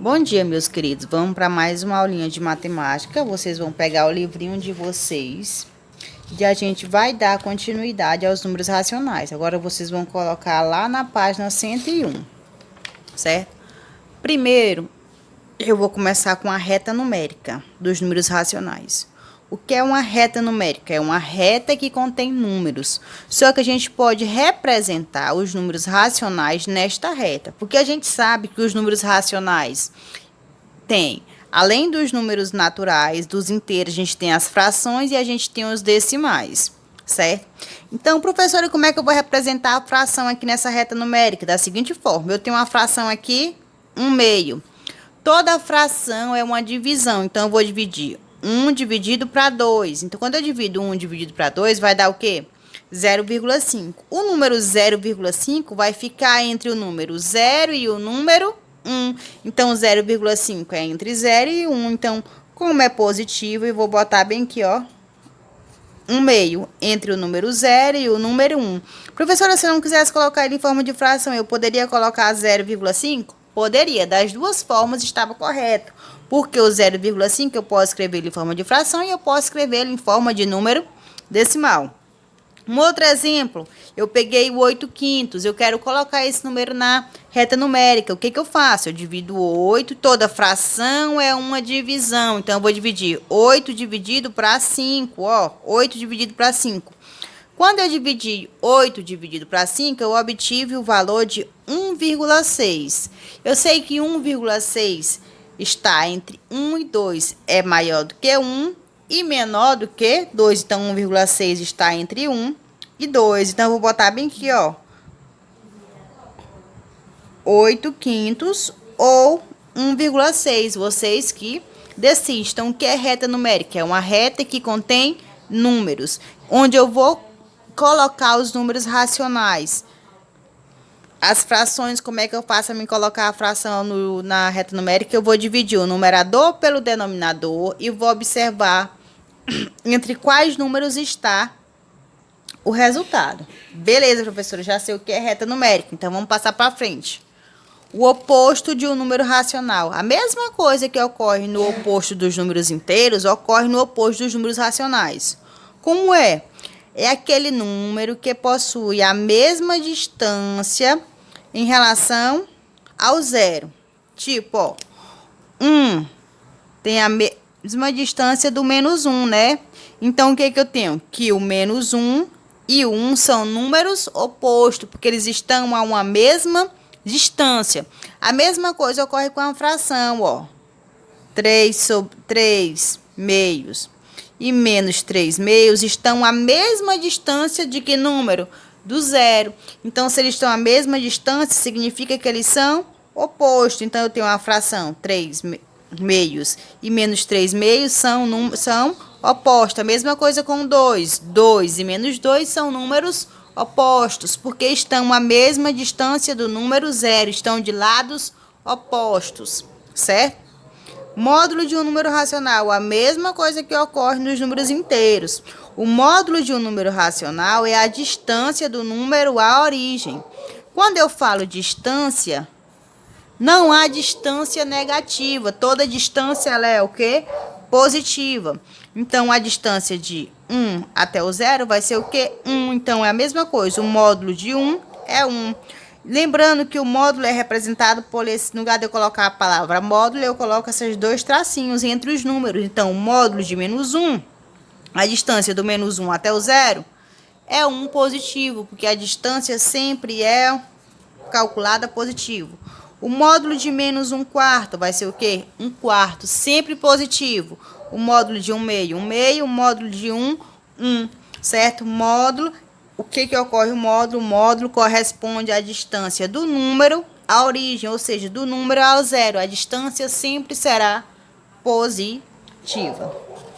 Bom dia, meus queridos. Vamos para mais uma aulinha de matemática. Vocês vão pegar o livrinho de vocês e a gente vai dar continuidade aos números racionais. Agora vocês vão colocar lá na página 101, certo? Primeiro, eu vou começar com a reta numérica dos números racionais. O que é uma reta numérica? É uma reta que contém números. Só que a gente pode representar os números racionais nesta reta. Porque a gente sabe que os números racionais têm, além dos números naturais, dos inteiros, a gente tem as frações e a gente tem os decimais, certo? Então, professora, como é que eu vou representar a fração aqui nessa reta numérica? Da seguinte forma, eu tenho uma fração aqui, 1/2. Toda fração é uma divisão, então eu vou dividir 1 dividido para 2. Então, quando eu divido 1 dividido para 2, vai dar o quê? 0,5. O número 0,5 vai ficar entre o número 0 e o número 1. Então, 0,5 é entre 0 e 1. Então, como é positivo, eu vou botar bem aqui, ó, 1/2 entre o número 0 e o número 1. Professora, se eu não quisesse colocar ele em forma de fração, eu poderia colocar 0,5? Poderia. Das duas formas estava correto. Porque o 0,5 eu posso escrever ele em forma de fração e eu posso escrever ele em forma de número decimal. Um outro exemplo, eu peguei o 8/5, eu quero colocar esse número na reta numérica. O que que eu faço? Eu divido 8, toda fração é uma divisão. Então, eu vou dividir 8 dividido para 5, ó, 8 dividido para 5. Quando eu dividi 8 dividido para 5, eu obtive o valor de 1,6. Eu sei que 1,6 está entre 1 e 2, é maior do que 1 e menor do que 2. Então, 1,6 está entre 1 e 2. Então, eu vou botar bem aqui, ó, 8/5 ou 1,6. Vocês que decidem. Então, o que é reta numérica? É uma reta que contém números, onde eu vou colocar os números racionais. As frações, como é que eu faço a me colocar a fração na reta numérica? Eu vou dividir o numerador pelo denominador e vou observar entre quais números está o resultado. Beleza, professora, já sei o que é reta numérica, então vamos passar para frente. O oposto de um número racional. A mesma coisa que ocorre no oposto dos números inteiros, ocorre no oposto dos números racionais. Como é? É aquele número que possui a mesma distância em relação ao zero. Tipo, ó, 1 tem a mesma distância do -1, né? Então, o que que eu tenho? Que o -1 e o 1 são números opostos, porque eles estão a uma mesma distância. A mesma coisa ocorre com a fração, ó. 3 meios e -3/2 estão à mesma distância de que número? Do zero. Então, se eles estão à mesma distância, significa que eles são opostos. Então, eu tenho uma fração 3/2 e -3/2 são opostos. A mesma coisa com 2. 2 e -2 são números opostos, porque estão à mesma distância do número zero. Estão de lados opostos, certo? Módulo de um número racional, a mesma coisa que ocorre nos números inteiros. O módulo de um número racional é a distância do número à origem. Quando eu falo distância, não há distância negativa. Toda distância ela é o quê? Positiva. Então, a distância de 1 até o 0 vai ser o quê? 1. Então, é a mesma coisa. O módulo de 1 é 1. Lembrando que o módulo é representado por esse, no lugar de eu colocar a palavra módulo, eu coloco esses dois tracinhos entre os números. Então, o módulo de -1, a distância do -1 até o 0, é 1 positivo, porque a distância sempre é calculada positivo. O módulo de -1/4 vai ser o quê? 1/4, sempre positivo. O módulo de 1/2, 1/2, o módulo de 1, 1, certo? Módulo. O que que ocorre o módulo? O módulo corresponde à distância do número à origem, ou seja, do número ao zero. A distância sempre será positiva.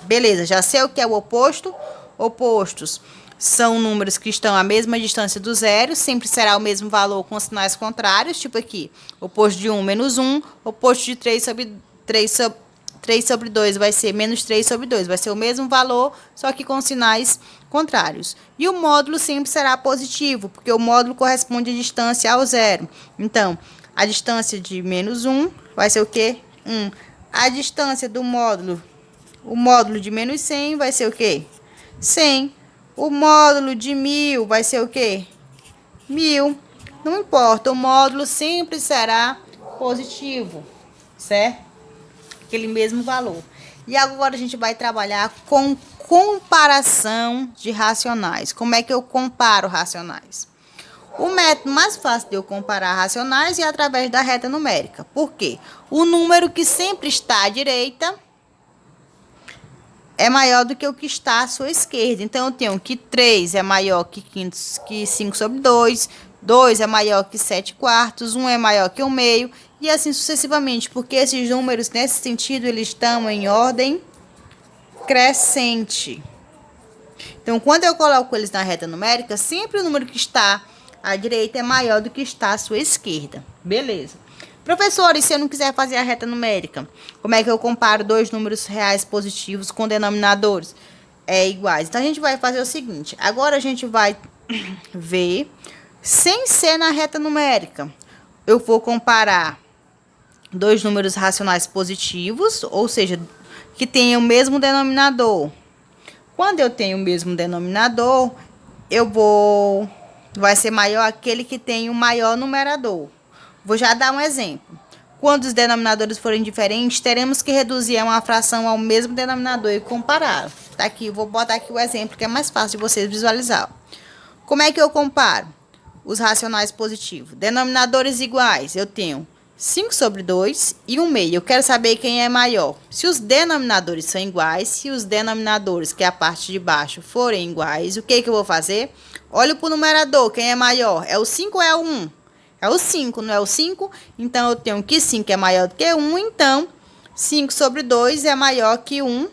Beleza, já sei o que é o oposto. Opostos são números que estão à mesma distância do zero, sempre será o mesmo valor com sinais contrários, tipo aqui, oposto de 1, -1, oposto de 3 sobre 2 vai ser -3 sobre 2, vai ser o mesmo valor, só que com sinais contrários. E o módulo sempre será positivo, porque o módulo corresponde à distância ao zero. Então, a distância de -1 vai ser o quê? 1. A distância do módulo, o módulo de menos 100 vai ser o quê? 100. O módulo de 1000 vai ser o quê? 1000. Não importa, o módulo sempre será positivo, certo? Aquele mesmo valor. E agora a gente vai trabalhar com comparação de racionais. Como é que eu comparo racionais? O método mais fácil de eu comparar racionais é através da reta numérica. Por quê? O número que sempre está à direita é maior do que o que está à sua esquerda. Então, eu tenho que 3 é maior que 5 sobre 2, 2 é maior que 7 quartos, 1 é maior que 1 meio, e assim sucessivamente, porque esses números, nesse sentido, eles estão em ordem crescente. Então, quando eu coloco eles na reta numérica, sempre o número que está à direita é maior do que está à sua esquerda. Beleza. Professor, e se eu não quiser fazer a reta numérica? Como é que eu comparo dois números reais positivos com denominadores iguais? Então, a gente vai fazer o seguinte. Agora, a gente vai ver, sem ser na reta numérica. Eu vou comparar dois números racionais positivos, ou seja, que tenham o mesmo denominador. Quando eu tenho o mesmo denominador, vai ser maior aquele que tem o maior numerador. Vou já dar um exemplo. Quando os denominadores forem diferentes, teremos que reduzir uma fração ao mesmo denominador e comparar. Tá aqui, vou botar aqui o exemplo que é mais fácil de vocês visualizar. Como é que eu comparo os racionais positivos? Denominadores iguais, eu tenho 5 sobre 2 e 1 meio. Eu quero saber quem é maior. Se os denominadores são iguais, se os denominadores, que é a parte de baixo, forem iguais, o que eu vou fazer? Olho para o numerador, quem é maior? É o 5 ou é o 1? É o 5, não é o 5? Então, eu tenho que 5 é maior do que 1, então 5 sobre 2 é maior que 1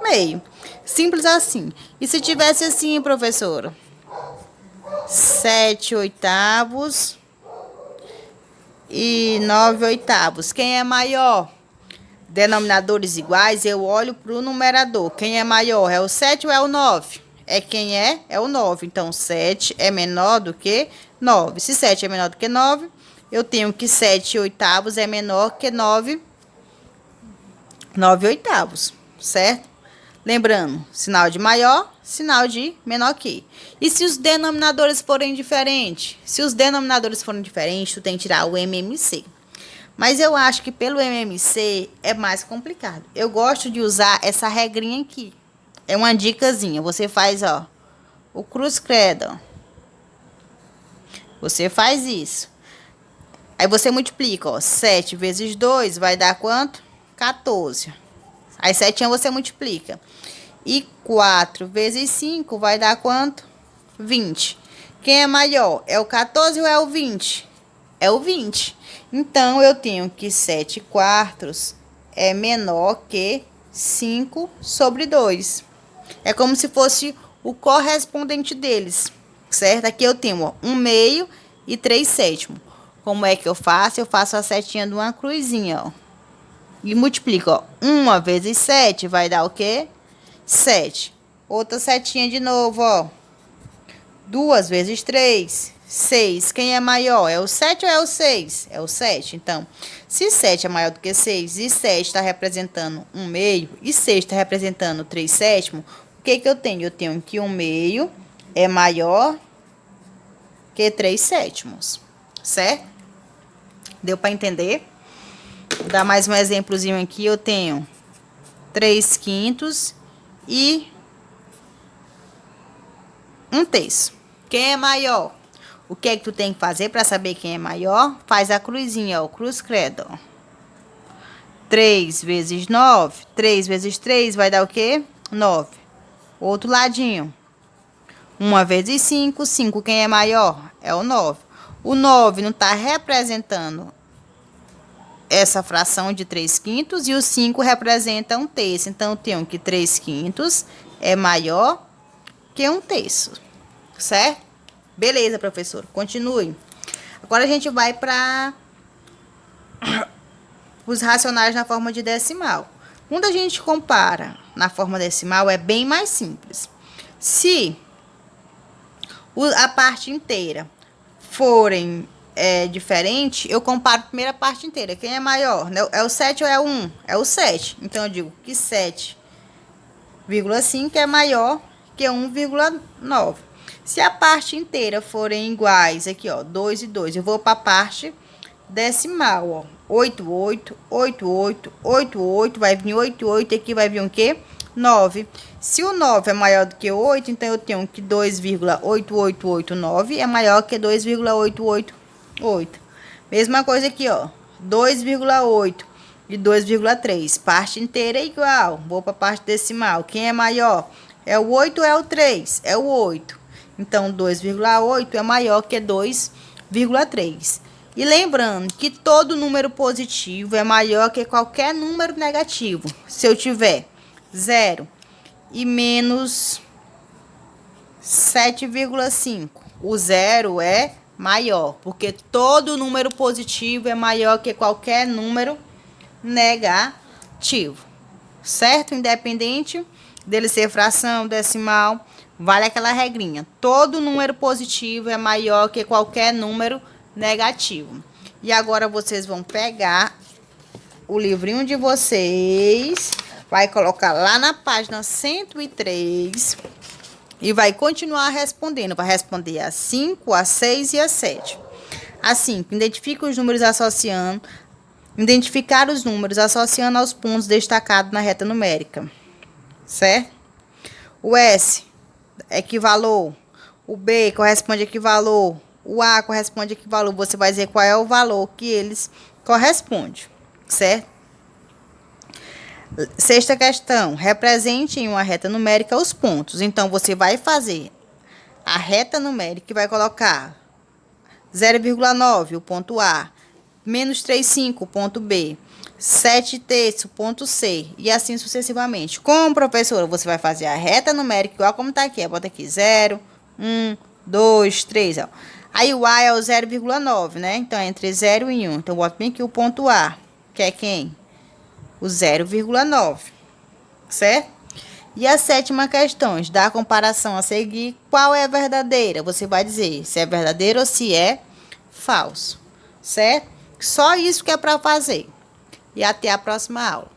meio. Simples assim. E se tivesse assim, professora? 7 oitavos e 9 oitavos. Quem é maior? Denominadores iguais, eu olho para o numerador. Quem é maior? É o 7 ou é o 9? Quem é? É o 9. Então, 7 é menor do que 9. Se 7 é menor do que 9, eu tenho que 7 oitavos é menor que 9 oitavos, certo? Lembrando, sinal de maior, sinal de menor que. E se os denominadores forem diferentes? Se os denominadores forem diferentes, tu tem que tirar o MMC. Mas eu acho que pelo MMC é mais complicado. Eu gosto de usar essa regrinha aqui. É uma dicasinha. Você faz, ó, o cruz credo. Você faz isso. Aí você multiplica, ó. 7 vezes 2 vai dar quanto? 14. Aí 7 você multiplica. E 4 vezes 5 vai dar quanto? 20. Quem é maior? É o 14 ou é o 20? É o 20. Então, eu tenho que 7 quartos é menor que 5 sobre 2. É como se fosse o correspondente deles, certo? Aqui eu tenho, ó, 1 meio e 3 sétimos. Como é que eu faço? Eu faço a setinha de uma cruzinha, ó. E multiplico, ó. 1 vezes 7 vai dar o quê? 7. Outra setinha de novo, ó. 2 vezes 3, 6. Quem é maior? É o 7 ou é o 6? É o 7. Então, se 7 é maior do que 6 e 7 está representando 1 meio e 6 está representando 3 sétimos, o que eu tenho? Eu tenho que 1 meio é maior que 3 sétimos, certo? Deu para entender? Vou dar mais um exemplozinho aqui. Eu tenho 3 quintos e 1 terço. Quem é maior? O que é que tu tem que fazer para saber quem é maior? Faz a cruzinha, ó, cruz credo. 3 vezes 9. 3 vezes 3 vai dar o quê? 9. Outro ladinho. 1 vezes 5. 5, quem é maior? É o 9. O 9 não está representando essa fração de 3 quintos e o 5 representa 1 terço. Então, eu tenho que 3 quintos é maior que 1 terço, certo? Beleza, professor. Continue. Agora, a gente vai para os racionais na forma de decimal. Quando a gente compara na forma decimal, é bem mais simples. Se a parte inteira forem é diferente, eu comparo a primeira parte inteira. Quem é maior? É o 7 ou é o 1? É o 7. Então, eu digo que 7,5 é maior que 1,9. Se a parte inteira forem iguais, aqui, ó, 2 e 2, eu vou para a parte decimal, ó. 8, 8, 8, 8, 8, 8, vai vir 8, 8, aqui vai vir o quê? 9. Se o 9 é maior do que 8, então eu tenho que 2,8889 é maior que 2,888. Mesma coisa aqui, ó. 2,8 e 2,3. Parte inteira é igual. Vou para a parte decimal. Quem é maior? É o 8 ou é o 3? É o 8. Então, 2,8 é maior que 2,3. E lembrando que todo número positivo é maior que qualquer número negativo. Se eu tiver 0 e menos 7,5, o 0 é maior, porque todo número positivo é maior que qualquer número negativo, certo? Independente dele ser fração, decimal, vale aquela regrinha. Todo número positivo é maior que qualquer número negativo. E agora vocês vão pegar o livrinho de vocês, vai colocar lá na página 103 e vai continuar respondendo. Vai responder a 5, a 6 e a 7. A 5, identifica os números associando. Identificar os números associando aos pontos destacados na reta numérica. Certo? O S, equivalor. O B corresponde a equivalor. O A corresponde a equivalor. Você vai dizer qual é o valor que eles correspondem. Certo? Sexta questão. Represente em uma reta numérica os pontos. Então, você vai fazer a reta numérica e vai colocar 0,9, o ponto A, menos 3,5, o ponto B, 7 terços, o ponto C, e assim sucessivamente. Como, professora, você vai fazer a reta numérica igual como está aqui. Bota aqui 0, 1, 2, 3, ó. Aí o A é o 0,9, né? Então, é entre 0 e 1. Então, bota bem aqui o ponto A, que é quem? O 0,9, certo? E a sétima questão, da comparação a seguir, qual é a verdadeira? Você vai dizer se é verdadeiro ou se é falso, certo? Só isso que é para fazer. E até a próxima aula.